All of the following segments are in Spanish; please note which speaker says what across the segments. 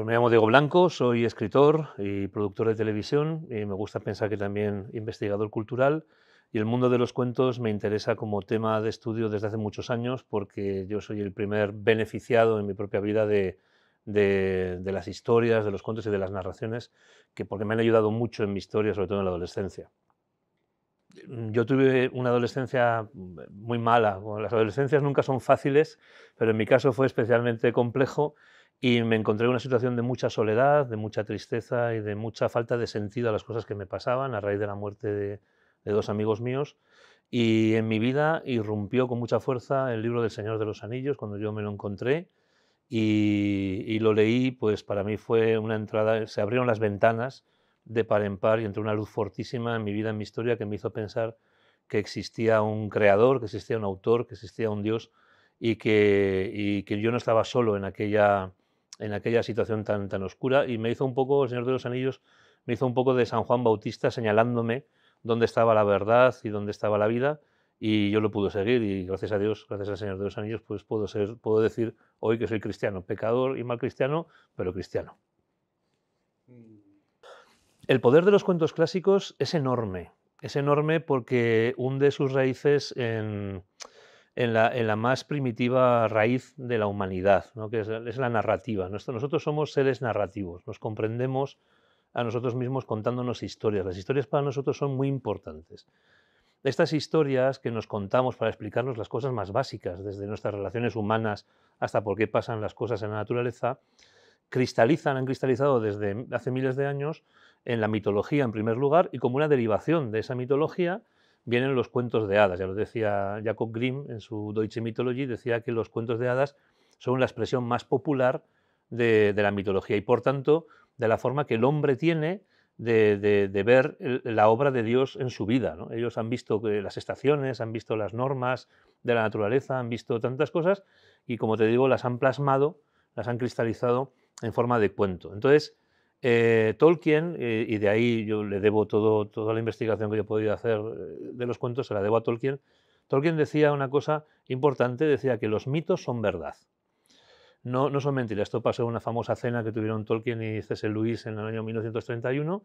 Speaker 1: me llamo Diego Blanco, soy escritor y productor de televisión y me gusta pensar que también investigador cultural, y el mundo de los cuentos me interesa como tema de estudio desde hace muchos años porque yo soy el primer beneficiado en mi propia vida de las historias, de los cuentos y de las narraciones, porque me han ayudado mucho en mi historia, sobre todo en la adolescencia. Yo tuve una adolescencia muy mala. Bueno, las adolescencias nunca son fáciles, pero en mi caso fue especialmente complejo y me encontré en una situación de mucha soledad, de mucha tristeza y de mucha falta de sentido a las cosas que me pasaban a raíz de la muerte de dos amigos míos. Y en mi vida irrumpió con mucha fuerza el libro del Señor de los Anillos cuando yo me lo encontré y lo leí. Pues para mí fue una entrada, se abrieron las ventanas de par en par y entró una luz fortísima en mi vida, en mi historia, que me hizo pensar que existía un creador, que existía un autor, que existía un Dios y que yo no estaba solo en aquella situación tan oscura. Y me hizo un poco, el Señor de los Anillos, me hizo un poco de San Juan Bautista señalándome dónde estaba la verdad y dónde estaba la vida, y yo lo pude seguir y gracias a Dios, gracias al Señor de los Anillos, pues puedo decir hoy que soy cristiano, pecador y mal cristiano, pero cristiano. El poder de los cuentos clásicos es enorme porque hunde sus raíces en la más primitiva raíz de la humanidad, ¿no? Que es la narrativa. Nosotros somos seres narrativos, nos comprendemos a nosotros mismos contándonos historias. Las historias para nosotros son muy importantes. Estas historias que nos contamos para explicarnos las cosas más básicas, desde nuestras relaciones humanas hasta por qué pasan las cosas en la naturaleza, han cristalizado desde hace miles de años en la mitología en primer lugar, y como una derivación de esa mitología vienen los cuentos de hadas. Ya lo decía Jacob Grimm en su Deutsche Mythologie, decía que los cuentos de hadas son la expresión más popular de la mitología y por tanto de la forma que el hombre tiene de ver la obra de Dios en su vida, ¿no? Ellos han visto las estaciones, han visto las normas de la naturaleza, han visto tantas cosas y, como te digo, las han plasmado, las han cristalizado en forma de cuento. Entonces, Tolkien, y de ahí yo le debo toda la investigación que yo he podido hacer de los cuentos, se la debo a Tolkien. Tolkien decía una cosa importante, decía que los mitos son verdad. No son mentiras. Esto pasó en una famosa cena que tuvieron Tolkien y C.S. Lewis en el año 1931,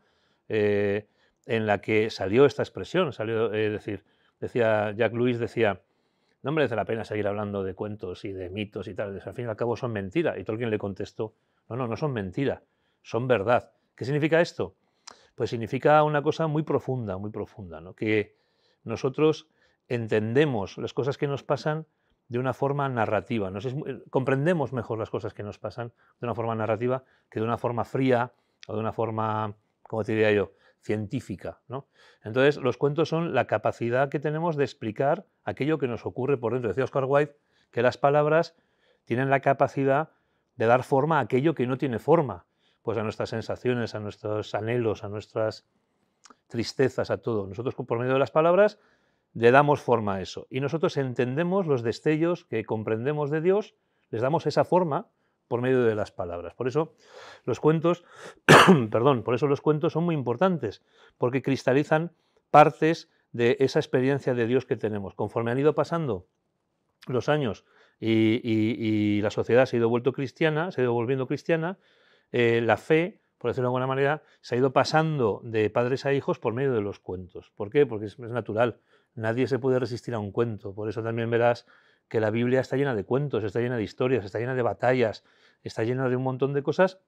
Speaker 1: en la que salió esta expresión, decía Jack Lewis, decía: no merece la pena seguir hablando de cuentos y de mitos y tal, al fin y al cabo son mentira. Y Tolkien le contestó: no son mentira, son verdad. ¿Qué significa esto? Pues significa una cosa muy profunda, ¿no? Que nosotros entendemos las cosas que nos pasan de una forma narrativa. Comprendemos mejor las cosas que nos pasan de una forma narrativa que de una forma fría o de una forma, ¿cómo te diría yo?, científica, ¿no? Entonces, los cuentos son la capacidad que tenemos de explicar aquello que nos ocurre por dentro. Decía Oscar Wilde que las palabras tienen la capacidad de dar forma a aquello que no tiene forma, pues a nuestras sensaciones, a nuestros anhelos, a nuestras tristezas, a todo. Nosotros, por medio de las palabras, le damos forma a eso. Y nosotros entendemos los destellos que comprendemos de Dios, les damos esa forma por medio de las palabras. Por eso los cuentos, por eso los cuentos son muy importantes, porque cristalizan partes de esa experiencia de Dios que tenemos. Conforme han ido pasando los años y la sociedad se ha ido volviendo cristiana, la fe, por decirlo de alguna manera, se ha ido pasando de padres a hijos por medio de los cuentos. ¿Por qué? Porque es natural. Nadie se puede resistir a un cuento. Por eso también verás que la Biblia está llena de cuentos, está llena de historias, está llena de batallas, está llena de un montón de cosas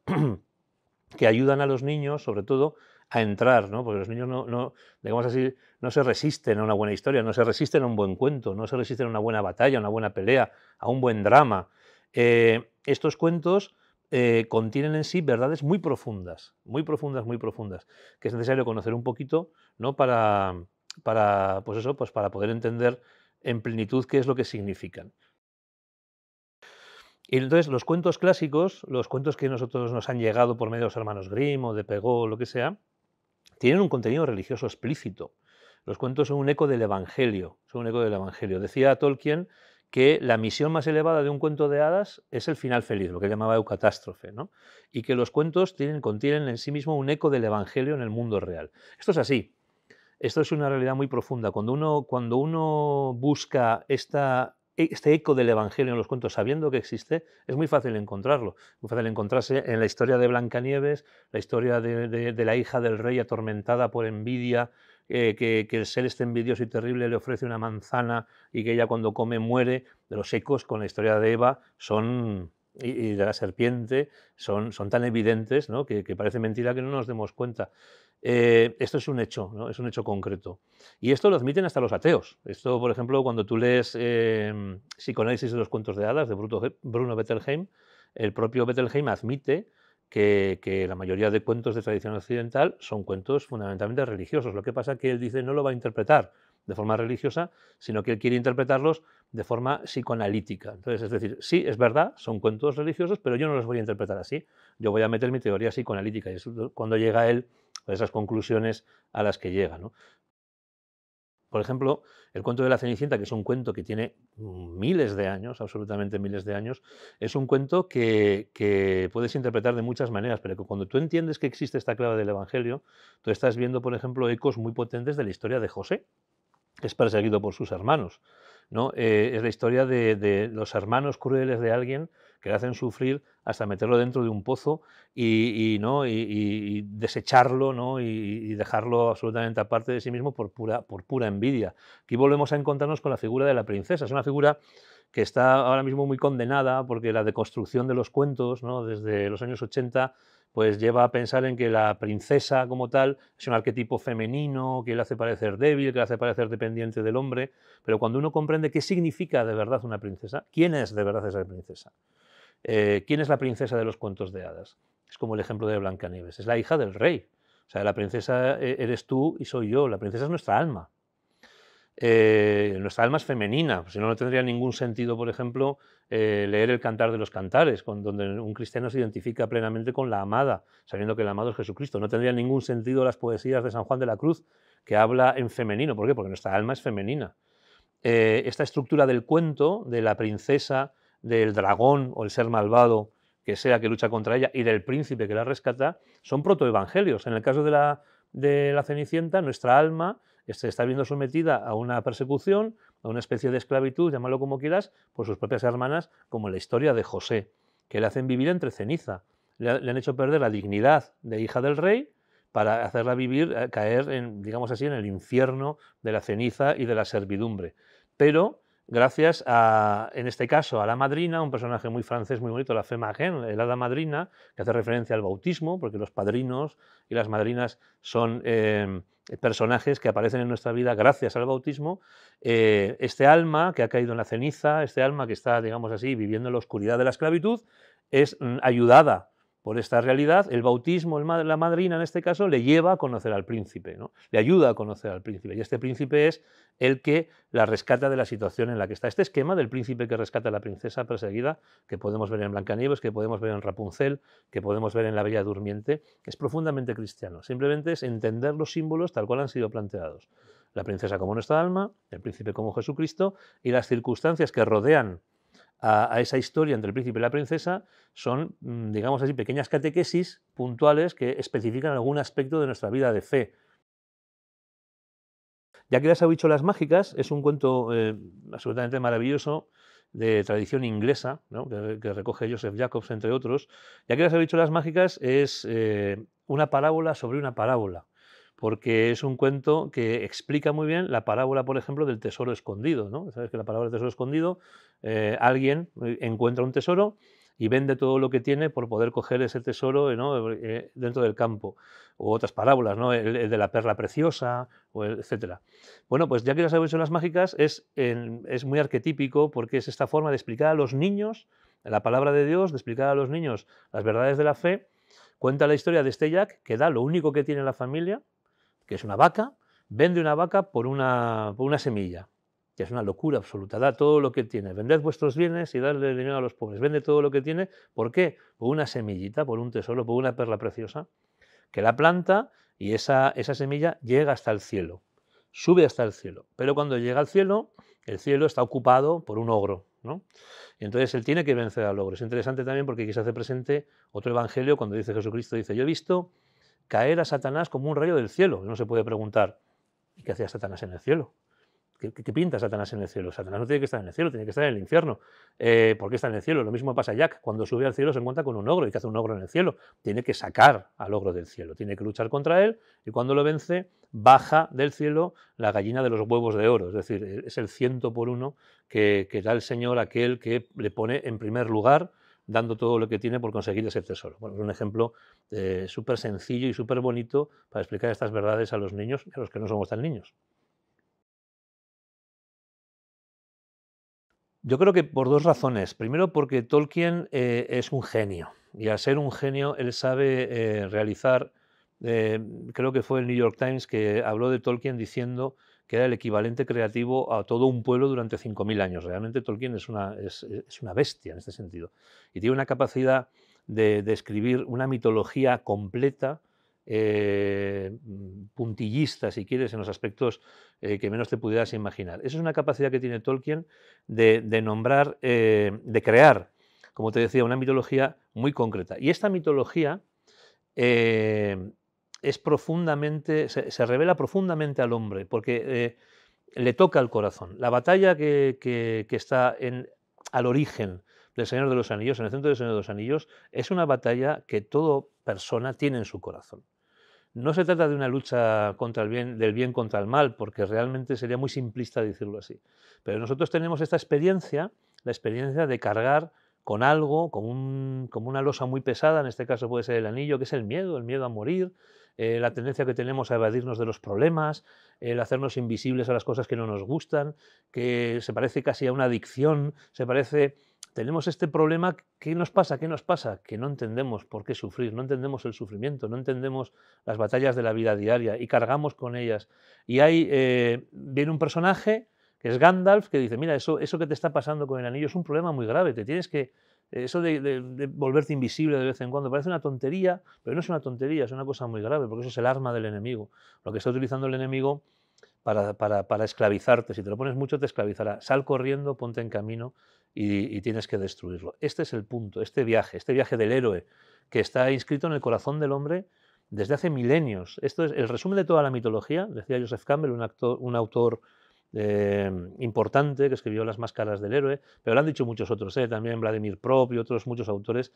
Speaker 1: que ayudan a los niños, sobre todo, a entrar, ¿no? Porque los niños digamos así, no se resisten a una buena historia, no se resisten a un buen cuento, no se resisten a una buena batalla, a una buena pelea, a un buen drama. Estos cuentos contienen en sí verdades muy profundas, que es necesario conocer un poquito, ¿no? Para poder entender en plenitud qué es lo que significan. Y entonces los cuentos clásicos, los cuentos que nosotros nos han llegado por medio de los hermanos Grimm o de Pegó o lo que sea, tienen un contenido religioso explícito. Los cuentos son un eco del Evangelio, Decía Tolkien que la misión más elevada de un cuento de hadas es el final feliz, lo que él llamaba eucatástrofe, ¿no? Y que los cuentos contienen en sí mismo un eco del Evangelio en el mundo real. Esto es así. Esto es una realidad muy profunda. Cuando uno busca esta este eco del Evangelio en los cuentos, sabiendo que existe, es muy fácil encontrarlo. Muy fácil encontrarse en la historia de Blancanieves, la historia de la hija del rey atormentada por envidia, que el ser este envidioso y terrible le ofrece una manzana y que ella cuando come muere. De los ecos con la historia de Eva son, y de la serpiente son tan evidentes, ¿no? que parece mentira que no nos demos cuenta. Esto es un hecho, ¿no? Es un hecho concreto. Y esto lo admiten hasta los ateos. Esto, por ejemplo, cuando tú lees Psicoanálisis de los cuentos de hadas de Bruno Bettelheim, el propio Bettelheim admite que la mayoría de cuentos de tradición occidental son cuentos fundamentalmente religiosos. Lo que pasa es que él dice no lo va a interpretar de forma religiosa, sino que él quiere interpretarlos de forma psicoanalítica. Entonces, es decir, sí, es verdad, son cuentos religiosos, pero yo no los voy a interpretar así. Yo voy a meter mi teoría psicoanalítica y es cuando llega él a esas conclusiones a las que llega, ¿no? Por ejemplo, el cuento de la Cenicienta, que es un cuento que tiene miles de años, absolutamente miles de años, es un cuento que puedes interpretar de muchas maneras, pero que cuando tú entiendes que existe esta clave del Evangelio, tú estás viendo, por ejemplo, ecos muy potentes de la historia de José, que es perseguido por sus hermanos, ¿no? Es la historia de los hermanos crueles de alguien que le hacen sufrir hasta meterlo dentro de un pozo ¿no? y desecharlo, ¿no? y dejarlo absolutamente aparte de sí mismo por pura envidia. Aquí volvemos a encontrarnos con la figura de la princesa. Es una figura que está ahora mismo muy condenada porque la deconstrucción de los cuentos, ¿no? desde los años 80 pues lleva a pensar en que la princesa como tal es un arquetipo femenino, que le hace parecer débil, que le hace parecer dependiente del hombre, pero cuando uno comprende qué significa de verdad una princesa, quién es de verdad esa princesa, quién es la princesa de los cuentos de hadas, es como el ejemplo de Blancanieves, es la hija del rey, o sea, la princesa eres tú y soy yo, la princesa es nuestra alma. Nuestra alma es femenina, pues si no, no tendría ningún sentido, por ejemplo, leer el Cantar de los Cantares, donde un cristiano se identifica plenamente con la amada, sabiendo que el amado es Jesucristo. No tendría ningún sentido las poesías de San Juan de la Cruz, que habla en femenino. ¿Por qué? Porque nuestra alma es femenina. Esta estructura del cuento, de la princesa, del dragón o el ser malvado que sea que lucha contra ella y del príncipe que la rescata, son protoevangelios. En el caso de la Cenicienta, nuestra alma se está viendo sometida a una persecución, a una especie de esclavitud, llámalo como quieras, por sus propias hermanas, como en la historia de José, que le hacen vivir entre ceniza. Le han hecho perder la dignidad de hija del rey para hacerla vivir, caer, digamos así, en el infierno de la ceniza y de la servidumbre. Pero gracias a, en este caso, a la madrina, un personaje muy francés, muy bonito, la fée marraine, el hada madrina, que hace referencia al bautismo, porque los padrinos y las madrinas son personajes que aparecen en nuestra vida gracias al bautismo. Este alma que ha caído en la ceniza, este alma que está, digamos así, viviendo en la oscuridad de la esclavitud, es ayudada por esta realidad. El bautismo, la madrina en este caso, le lleva a conocer al príncipe, ¿no? Le ayuda a conocer al príncipe, y este príncipe es el que la rescata de la situación en la que está. Este esquema del príncipe que rescata a la princesa perseguida, que podemos ver en Blancanieves, que podemos ver en Rapunzel, que podemos ver en La Bella Durmiente, es profundamente cristiano. Simplemente es entender los símbolos tal cual han sido planteados. La princesa como nuestra alma, el príncipe como Jesucristo, y las circunstancias que rodean a esa historia entre el príncipe y la princesa son, digamos así, pequeñas catequesis puntuales que especifican algún aspecto de nuestra vida de fe. Ya que las habichuelas mágicas es un cuento absolutamente maravilloso de tradición inglesa, ¿no? que recoge Joseph Jacobs, entre otros. Ya que las habichuelas mágicas es una parábola sobre una parábola, porque es un cuento que explica muy bien la parábola, por ejemplo, del tesoro escondido, ¿no? Sabes que la parábola del tesoro escondido, alguien encuentra un tesoro y vende todo lo que tiene por poder coger ese tesoro, ¿no? Dentro del campo. O otras parábolas, ¿no? El de la perla preciosa, etcétera. Bueno, pues ya que las habichuelas mágicas es muy arquetípico porque es esta forma de explicar a los niños la palabra de Dios, de explicar a los niños las verdades de la fe. Cuenta la historia de este Jack que da lo único que tiene en la familia, que es una vaca, vende una vaca por una semilla, que es una locura absoluta. Da todo lo que tiene. Vended vuestros bienes y dadle dinero a los pobres. Vende todo lo que tiene. ¿Por qué? Por una semillita, por un tesoro, por una perla preciosa, que la planta y esa semilla llega hasta el cielo. Sube hasta el cielo. Pero cuando llega al cielo, el cielo está ocupado por un ogro, ¿no? Y entonces él tiene que vencer al ogro. Es interesante también porque aquí se hace presente otro evangelio cuando dice Jesucristo, dice, yo he visto caer a Satanás como un rayo del cielo. Uno se puede preguntar, ¿y qué hacía Satanás en el cielo? ¿Qué pinta Satanás en el cielo? Satanás no tiene que estar en el cielo, tiene que estar en el infierno. ¿Por qué está en el cielo? Lo mismo pasa a Jack. Cuando sube al cielo se encuentra con un ogro. ¿Y qué hace un ogro en el cielo? Tiene que sacar al ogro del cielo, tiene que luchar contra él y cuando lo vence baja del cielo la gallina de los huevos de oro. Es decir, es el 100 por 1 que da el Señor a aquel que le pone en primer lugar, dando todo lo que tiene por conseguir ese tesoro. Bueno, es un ejemplo súper sencillo y súper bonito para explicar estas verdades a los niños y a los que no somos tan niños. Yo creo que por dos razones. Primero, porque Tolkien es un genio y al ser un genio él sabe realizar, eh, creo que fue el New York Times que habló de Tolkien diciendo que era el equivalente creativo a todo un pueblo durante 5.000 años. Realmente Tolkien es una bestia en este sentido y tiene una capacidad de escribir una mitología completa, puntillista, si quieres, en los aspectos que menos te pudieras imaginar. Esa es una capacidad que tiene Tolkien de nombrar, de crear, como te decía, una mitología muy concreta. Y esta mitología eh, es profundamente, se revela profundamente al hombre, porque le toca el corazón. La batalla que está al origen del Señor de los Anillos, en el centro del Señor de los Anillos, es una batalla que toda persona tiene en su corazón. No se trata de una lucha contra el bien, del bien contra el mal, porque realmente sería muy simplista decirlo así. Pero nosotros tenemos esta experiencia, la experiencia de cargar con algo, como una losa muy pesada, en este caso puede ser el anillo, que es el miedo a morir, la tendencia que tenemos a evadirnos de los problemas, el hacernos invisibles a las cosas que no nos gustan, que se parece casi a una adicción, se parece tenemos este problema. ¿Qué nos pasa? ¿Qué nos pasa? Que no entendemos por qué sufrir, no entendemos el sufrimiento, no entendemos las batallas de la vida diaria y cargamos con ellas. Y ahí viene un personaje que es Gandalf que dice, mira, eso que te está pasando con el anillo es un problema muy grave, te tienes que... Eso de volverte invisible de vez en cuando parece una tontería, pero no es una tontería, es una cosa muy grave, porque eso es el arma del enemigo. Lo que está utilizando el enemigo para esclavizarte. Si te lo pones mucho, te esclavizará. Sal corriendo, ponte en camino y tienes que destruirlo. Este es el punto, este viaje del héroe que está inscrito en el corazón del hombre desde hace milenios. Esto es el resumen de toda la mitología, decía Joseph Campbell, un autor importante que escribió Las máscaras del héroe, pero lo han dicho muchos otros, también Vladimir Prop y otros muchos autores.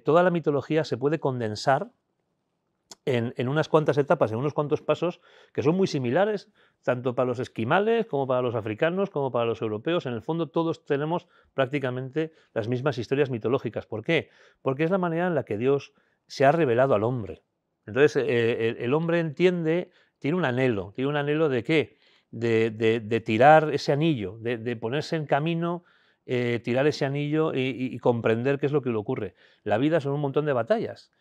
Speaker 1: Toda la mitología se puede condensar en unas cuantas etapas, en unos cuantos pasos que son muy similares, tanto para los esquimales como para los africanos, como para los europeos. En el fondo todos tenemos prácticamente las mismas historias mitológicas. ¿Por qué? Porque es la manera en la que Dios se ha revelado al hombre. Entonces el hombre entiende, tiene un anhelo de qué? De tirar ese anillo, de ponerse en camino, tirar ese anillo y comprender qué es lo que le ocurre. La vida son un montón de batallas.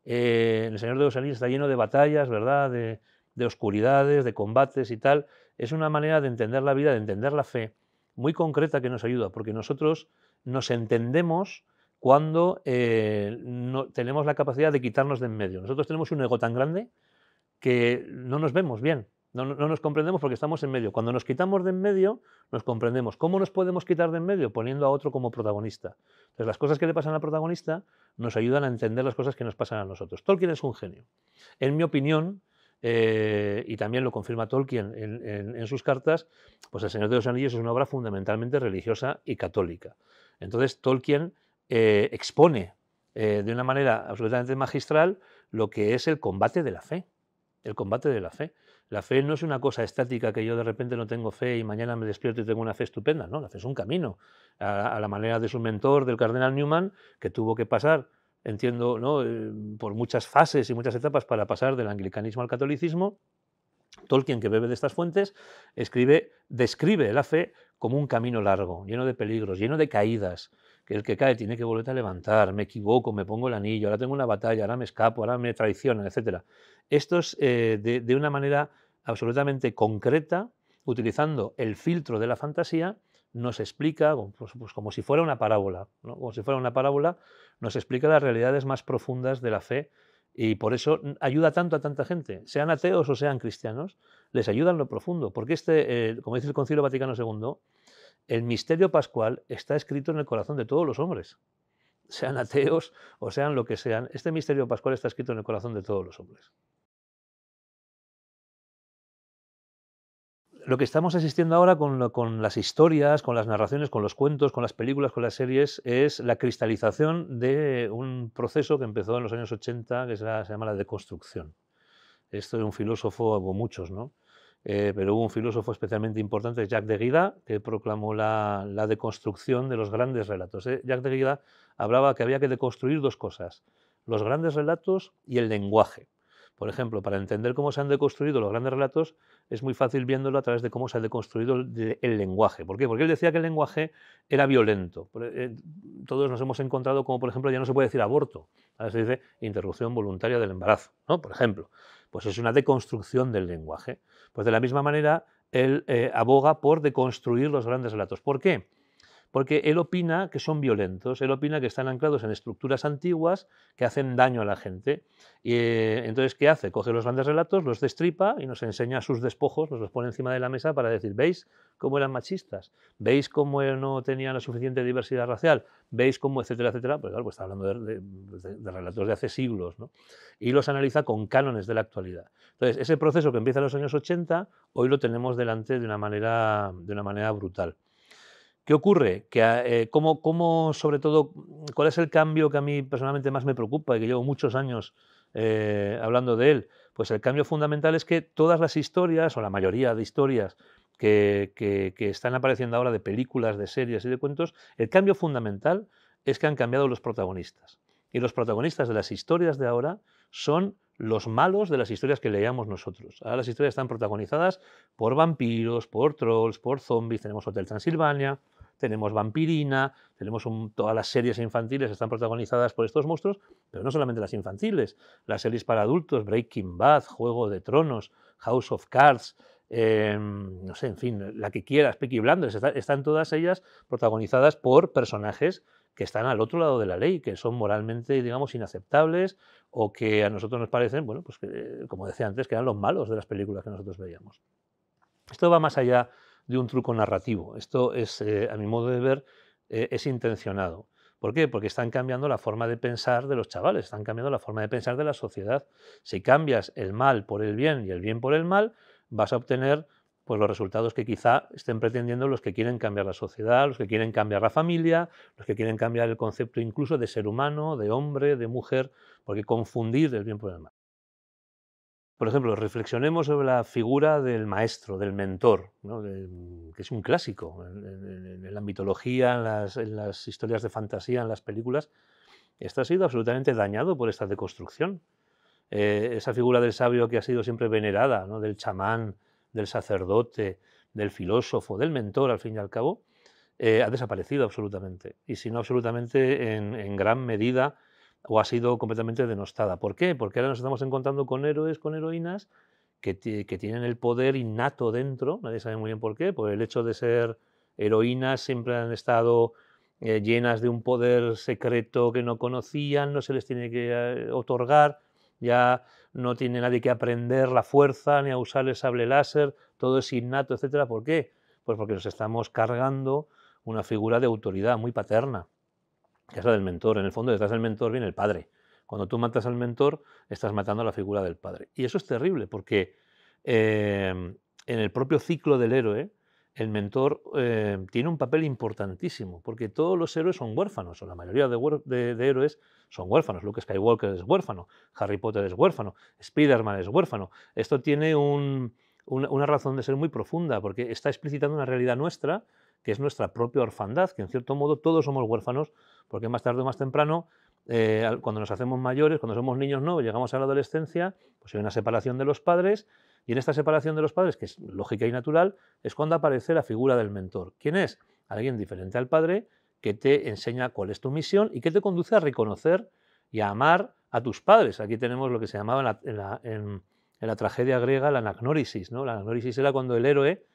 Speaker 1: El Señor de los Anillos está lleno de batallas, ¿verdad? De oscuridades, de combates y tal. Es una manera de entender la vida, de entender la fe, muy concreta que nos ayuda, porque nosotros nos entendemos cuando no, tenemos la capacidad de quitarnos de en medio. Nosotros tenemos un ego tan grande que no nos vemos bien, no nos comprendemos porque estamos en medio. Cuando nos quitamos de en medio, nos comprendemos. ¿Cómo nos podemos quitar de en medio? Poniendo a otro como protagonista. Entonces, las cosas que le pasan al protagonista nos ayudan a entender las cosas que nos pasan a nosotros. Tolkien es un genio. En mi opinión, y también lo confirma Tolkien en sus cartas, pues El Señor de los Anillos es una obra fundamentalmente religiosa y católica. Entonces, Tolkien expone de una manera absolutamente magistral lo que es el combate de la fe. El combate de la fe. La fe no es una cosa estática que yo de repente no tengo fe y mañana me despierto y tengo una fe estupenda. No, la fe es un camino. A la manera de su mentor, del cardenal Newman, que tuvo que pasar, entiendo, ¿no? Por muchas fases y muchas etapas para pasar del anglicanismo al catolicismo. Tolkien, que bebe de estas fuentes, describe la fe como un camino largo, lleno de peligros, lleno de caídas, que el que cae tiene que volver a levantar, me equivoco, me pongo el anillo, ahora tengo una batalla, ahora me escapo, ahora me traicionan, etc. Esto es de una manera absolutamente concreta, utilizando el filtro de la fantasía, nos explica, pues como si fuera una parábola, ¿no? Como si fuera una parábola, nos explica las realidades más profundas de la fe y por eso ayuda tanto a tanta gente, sean ateos o sean cristianos, les ayuda en lo profundo, porque como dice el Concilio Vaticano II, el misterio pascual está escrito en el corazón de todos los hombres, sean ateos o sean lo que sean. Este misterio pascual está escrito en el corazón de todos los hombres. lo que estamos asistiendo ahora con las historias, con las narraciones, con los cuentos, con las películas, con las series, es la cristalización de un proceso que empezó en los años 80, que se llama la deconstrucción. Esto es un filósofo, hubo muchos, ¿no? Pero hubo un filósofo especialmente importante, Jacques Derrida, que proclamó la deconstrucción de los grandes relatos. Jacques Derrida hablaba que había que deconstruir dos cosas, los grandes relatos y el lenguaje. Por ejemplo, para entender cómo se han deconstruido los grandes relatos, es muy fácil viéndolo a través de cómo se ha deconstruido el lenguaje. ¿Por qué? Porque él decía que el lenguaje era violento. Todos nos hemos encontrado como, por ejemplo, ya no se puede decir aborto, ahora se dice interrupción voluntaria del embarazo, ¿no? Por ejemplo. Pues es una deconstrucción del lenguaje. Pues de la misma manera, él aboga por deconstruir los grandes relatos. ¿Por qué? Porque él opina que son violentos, él opina que están anclados en estructuras antiguas que hacen daño a la gente. Y entonces, ¿qué hace? Coge los grandes relatos, los destripa y nos enseña sus despojos, nos los pone encima de la mesa para decir, ¿veis cómo eran machistas? ¿Veis cómo no tenían la suficiente diversidad racial? ¿Veis cómo, etcétera, etcétera? Pues claro, pues está hablando de relatos de hace siglos, ¿no? Y los analiza con cánones de la actualidad. Entonces, ese proceso que empieza en los años 80, hoy lo tenemos delante de una manera brutal. ¿Qué ocurre? Que, sobre todo, ¿cuál es el cambio que a mí personalmente más me preocupa y que llevo muchos años hablando de él? Pues el cambio fundamental es que todas las historias, o la mayoría de historias que están apareciendo ahora de películas, de series y de cuentos, el cambio fundamental es que han cambiado los protagonistas. Y los protagonistas de las historias de ahora son los malos de las historias que leíamos nosotros. Ahora las historias están protagonizadas por vampiros, por trolls, por zombies, tenemos Hotel Transilvania, tenemos Vampirina, todas las series infantiles están protagonizadas por estos monstruos, pero no solamente las infantiles, las series para adultos, Breaking Bad, Juego de Tronos, House of Cards, no sé, en fin, la que quieras, Peaky Blinders, están todas ellas protagonizadas por personajes que están al otro lado de la ley, que son moralmente, digamos, inaceptables o que a nosotros nos parecen, bueno, pues que, como decía antes, que eran los malos de las películas que nosotros veíamos. Esto va más allá de un truco narrativo. Esto es, a mi modo de ver, es intencionado. ¿Por qué? Porque están cambiando la forma de pensar de los chavales, están cambiando la forma de pensar de la sociedad. Si cambias el mal por el bien y el bien por el mal, vas a obtener pues, los resultados que quizá estén pretendiendo los que quieren cambiar la sociedad, los que quieren cambiar la familia, los que quieren cambiar el concepto incluso de ser humano, de hombre, de mujer, porque confundir el bien por el mal. Por ejemplo, reflexionemos sobre la figura del maestro, del mentor, ¿no? Que es un clásico en la mitología, en las historias de fantasía, en las películas. Esto ha sido absolutamente dañado por esta deconstrucción. Esa figura del sabio que ha sido siempre venerada, ¿no? Del chamán, del sacerdote, del filósofo, del mentor, al fin y al cabo, ha desaparecido absolutamente. Y si no absolutamente, en gran medida, o ha sido completamente denostada. ¿Por qué? Porque ahora nos estamos encontrando con héroes, con heroínas que tienen el poder innato dentro, nadie sabe muy bien por qué, por el hecho de ser heroínas siempre han estado llenas de un poder secreto que no conocían, no se les tiene que otorgar, ya no tiene nadie que aprender la fuerza ni a usar el sable láser, todo es innato, etcétera. ¿Por qué? Pues porque nos estamos cargando una figura de autoridad muy paterna, que es la del mentor. En el fondo, detrás del mentor viene el padre. Cuando tú matas al mentor, estás matando a la figura del padre. Y eso es terrible porque en el propio ciclo del héroe, el mentor tiene un papel importantísimo, porque todos los héroes son huérfanos, o la mayoría de héroes son huérfanos. Luke Skywalker es huérfano, Harry Potter es huérfano, Spider-Man es huérfano. Esto tiene una razón de ser muy profunda, porque está explicitando una realidad nuestra, que es nuestra propia orfandad, que en cierto modo todos somos huérfanos, porque más tarde o más temprano, cuando nos hacemos mayores, cuando somos niños no, llegamos a la adolescencia, pues hay una separación de los padres, y en esta separación de los padres, que es lógica y natural, es cuando aparece la figura del mentor. ¿Quién es? Alguien diferente al padre que te enseña cuál es tu misión y que te conduce a reconocer y a amar a tus padres. Aquí tenemos lo que se llamaba en la tragedia griega la anagnórisis, ¿no? La anagnórisis era cuando el héroe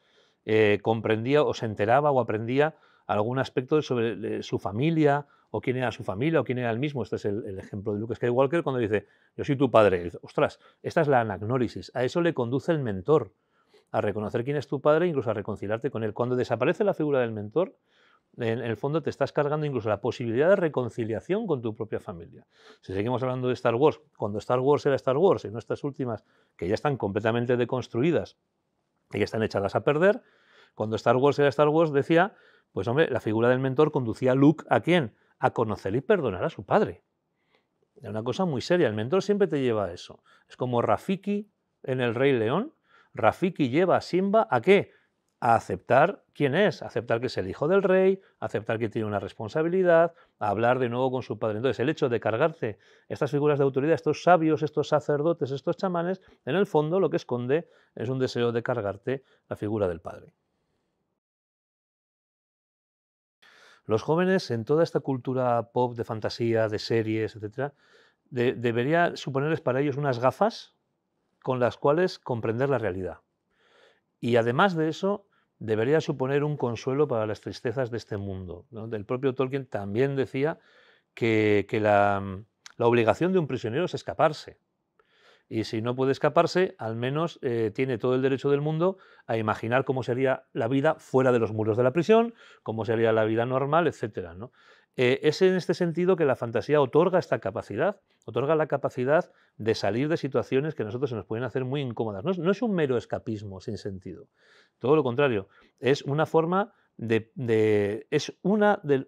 Speaker 1: comprendía o se enteraba o aprendía algún aspecto sobre su familia o quién era su familia o quién era el mismo. Este es el ejemplo de Luke Skywalker cuando dice, yo soy tu padre. Y dice, ostras, esta es la anagnórisis. A eso le conduce el mentor, a reconocer quién es tu padre e incluso a reconciliarte con él. Cuando desaparece la figura del mentor, en el fondo te estás cargando incluso la posibilidad de reconciliación con tu propia familia. Si seguimos hablando de Star Wars, cuando Star Wars era Star Wars, y no estas últimas que ya están completamente deconstruidas, y que están echadas a perder. Cuando Star Wars era Star Wars decía, pues hombre, la figura del mentor conducía a Luke ¿a quién? A conocer y perdonar a su padre. Era una cosa muy seria, el mentor siempre te lleva a eso. Es como Rafiki en El Rey León. Rafiki lleva a Simba ¿a qué? A aceptar quién es, a aceptar que es el hijo del rey, a aceptar que tiene una responsabilidad, a hablar de nuevo con su padre. Entonces, el hecho de cargarse estas figuras de autoridad, estos sabios, estos sacerdotes, estos chamanes, en el fondo lo que esconde es un deseo de cargarte la figura del padre. Los jóvenes, en toda esta cultura pop de fantasía, de series, etcétera, debería suponerles para ellos unas gafas con las cuales comprender la realidad. Y además de eso, debería suponer un consuelo para las tristezas de este mundo, ¿no? El propio Tolkien también decía que la obligación de un prisionero es escaparse. Y si no puede escaparse, al menos tiene todo el derecho del mundo a imaginar cómo sería la vida fuera de los muros de la prisión, cómo sería la vida normal, etcétera, ¿no? Es en este sentido que la fantasía otorga esta capacidad, otorga la capacidad de salir de situaciones que a nosotros se nos pueden hacer muy incómodas. No es un mero escapismo sin sentido, todo lo contrario, es una forma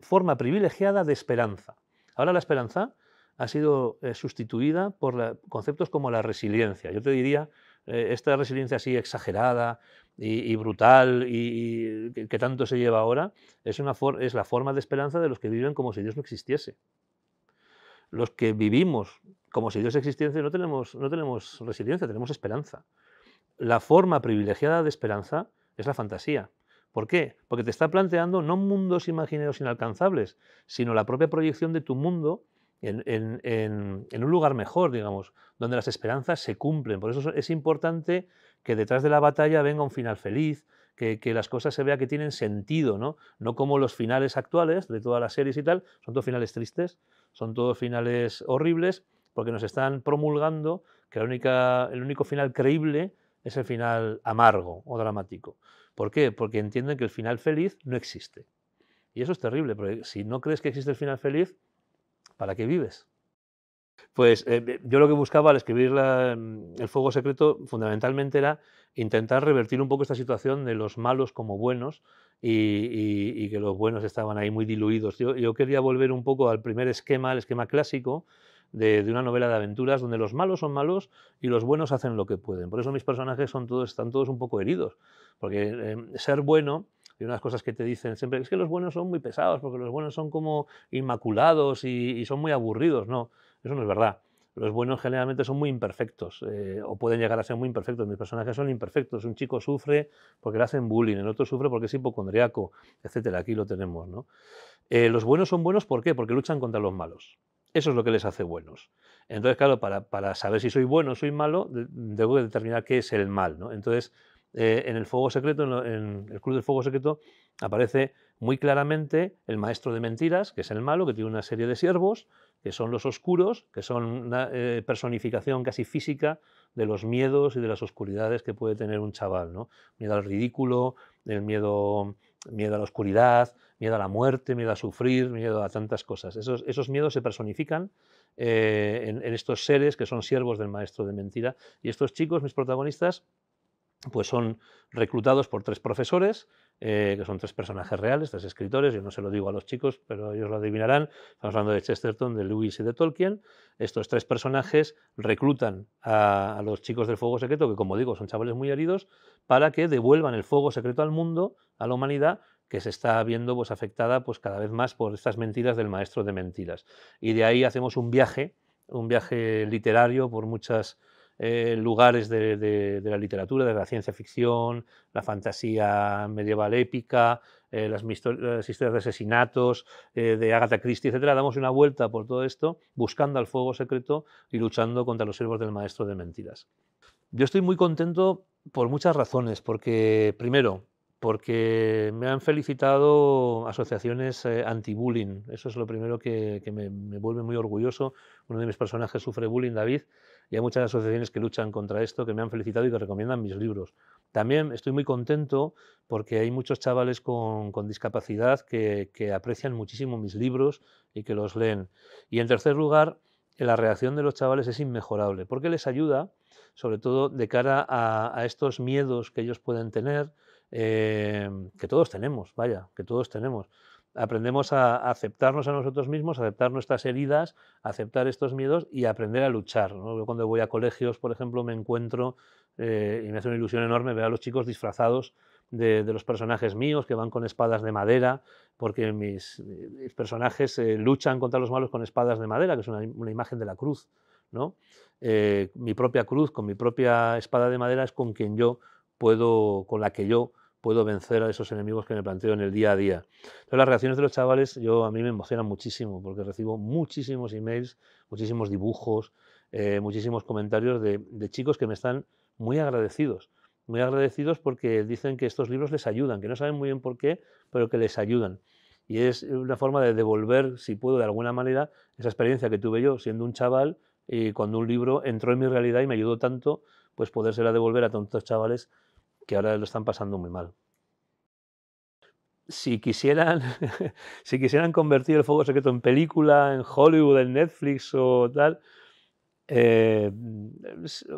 Speaker 1: forma privilegiada de esperanza. Ahora la esperanza ha sido sustituida por conceptos como la resiliencia. Yo te diría, esta resiliencia así exagerada y brutal y que tanto se lleva ahora, es la forma de esperanza de los que viven como si Dios no existiese. Los que vivimos como si Dios existiese no tenemos resiliencia, tenemos esperanza. La forma privilegiada de esperanza es la fantasía. ¿Por qué? Porque te está planteando no mundos imaginarios inalcanzables, sino la propia proyección de tu mundo en un lugar mejor, digamos, donde las esperanzas se cumplen. Por eso es importante que detrás de la batalla venga un final feliz, que las cosas se vea que tienen sentido, ¿no? No como los finales actuales de todas las series y tal, son todos finales tristes, son todos finales horribles, porque nos están promulgando que el único final creíble es el final amargo o dramático. ¿Por qué? Porque entienden que el final feliz no existe. Y eso es terrible, porque si no crees que existe el final feliz, ¿para qué vives? Pues yo lo que buscaba al escribir El fuego secreto fundamentalmente era intentar revertir un poco esta situación de los malos como buenos y que los buenos estaban ahí muy diluidos. Yo quería volver un poco al primer esquema, el esquema clásico de una novela de aventuras donde los malos son malos y los buenos hacen lo que pueden. Por eso mis personajes están todos un poco heridos, porque ser bueno... Y unas cosas que te dicen siempre es que los buenos son muy pesados, porque los buenos son como inmaculados y son muy aburridos. No, eso no es verdad. Los buenos generalmente son muy imperfectos, o pueden llegar a ser muy imperfectos. Mis personajes son imperfectos. Un chico sufre porque le hacen bullying, el otro sufre porque es hipocondriaco, etcétera. Aquí lo tenemos, ¿no? Los buenos son buenos, ¿por qué? Porque luchan contra los malos. Eso es lo que les hace buenos. Entonces, claro, para saber si soy bueno o soy malo, debo determinar qué es el mal, ¿no? Entonces, en el Fuego Secreto, en el Club del Fuego Secreto, aparece muy claramente el maestro de mentiras, que es el malo, que tiene una serie de siervos, que son los oscuros, que son una personificación casi física de los miedos y de las oscuridades que puede tener un chaval, ¿no? Miedo al ridículo, miedo a la oscuridad, miedo a la muerte, miedo a sufrir, miedo a tantas cosas. Esos miedos se personifican en estos seres que son siervos del maestro de mentira. Y estos chicos, mis protagonistas, pues son reclutados por 3 profesores, que son 3 personajes reales, 3 escritores. Yo no se lo digo a los chicos, pero ellos lo adivinarán. Estamos hablando de Chesterton, de Lewis y de Tolkien. Estos 3 personajes reclutan a los chicos del Fuego Secreto, que como digo son chavales muy heridos, para que devuelvan el fuego secreto al mundo, a la humanidad, que se está viendo pues, afectada pues, cada vez más por estas mentiras del maestro de mentiras. Y de ahí hacemos un viaje literario por muchas lugares de la literatura, de la ciencia ficción, la fantasía medieval épica, las historias de asesinatos de Agatha Christie, etcétera. Damos una vuelta por todo esto buscando al fuego secreto y luchando contra los siervos del maestro de mentiras. Yo estoy muy contento por muchas razones, porque primero, porque me han felicitado asociaciones anti-bullying. Eso es lo primero que me vuelve muy orgulloso. Uno de mis personajes sufre bullying, David, y hay muchas asociaciones que luchan contra esto, que me han felicitado y que recomiendan mis libros. También estoy muy contento porque hay muchos chavales con discapacidad que aprecian muchísimo mis libros y que los leen. Y en tercer lugar, la reacción de los chavales es inmejorable, porque les ayuda sobre todo de cara a estos miedos que ellos pueden tener, que todos tenemos, vaya, que todos tenemos. Aprendemos a aceptarnos a nosotros mismos, a aceptar nuestras heridas, a aceptar estos miedos y a aprender a luchar, ¿no? Yo cuando voy a colegios, por ejemplo, me encuentro, y me hace una ilusión enorme ver a los chicos disfrazados de los personajes míos que van con espadas de madera, porque mis personajes luchan contra los malos con espadas de madera, que es una imagen de la cruz, ¿no? Mi propia cruz, con mi propia espada de madera, es con la que yo puedo vencer a esos enemigos que me planteo en el día a día. Entonces, las reacciones de los chavales a mí me emocionan muchísimo, porque recibo muchísimos emails, muchísimos dibujos, muchísimos comentarios de chicos que me están muy agradecidos porque dicen que estos libros les ayudan, que no saben muy bien por qué, pero que les ayudan. Y es una forma de devolver, si puedo, de alguna manera, esa experiencia que tuve yo siendo un chaval y cuando un libro entró en mi realidad y me ayudó tanto, pues podérsela devolver a tantos chavales que ahora lo están pasando muy mal. Si quisieran, si quisieran convertir El Fuego Secreto en película, en Hollywood, en Netflix o tal, eh,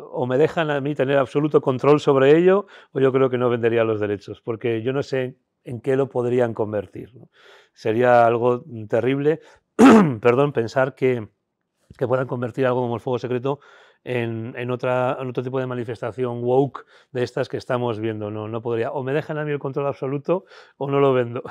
Speaker 1: o me dejan a mí tener absoluto control sobre ello, o yo creo que no vendería los derechos, porque yo no sé en qué lo podrían convertir, ¿no? Sería algo terrible, perdón, pensar que puedan convertir algo como El Fuego Secreto en otro tipo de manifestación woke de estas que estamos viendo. No, no podría. O me dejan a mí el control absoluto o no lo vendo.